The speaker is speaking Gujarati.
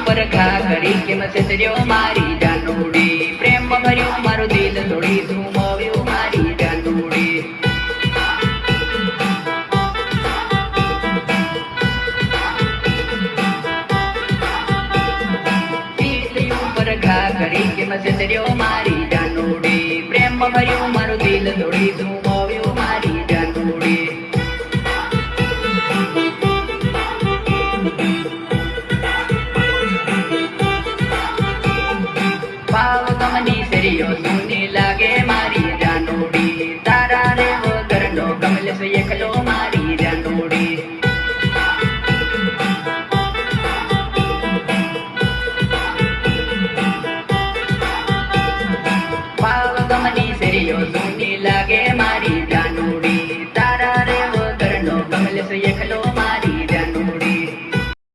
ઉપર ઘા કરી કેમ છેતર્યો મારી જાનુડી પ્રેમ ભર્યું મારું દિલ તોડી તું મોવ્યું મારી જાનુડી દિલ ઉપર ઘા કરી કેમ છેતર્યો મારી જાનુડી પ્રેમ ભર્યું મારું દિલ તોડી તું મોવ્યું મારી જાનુડી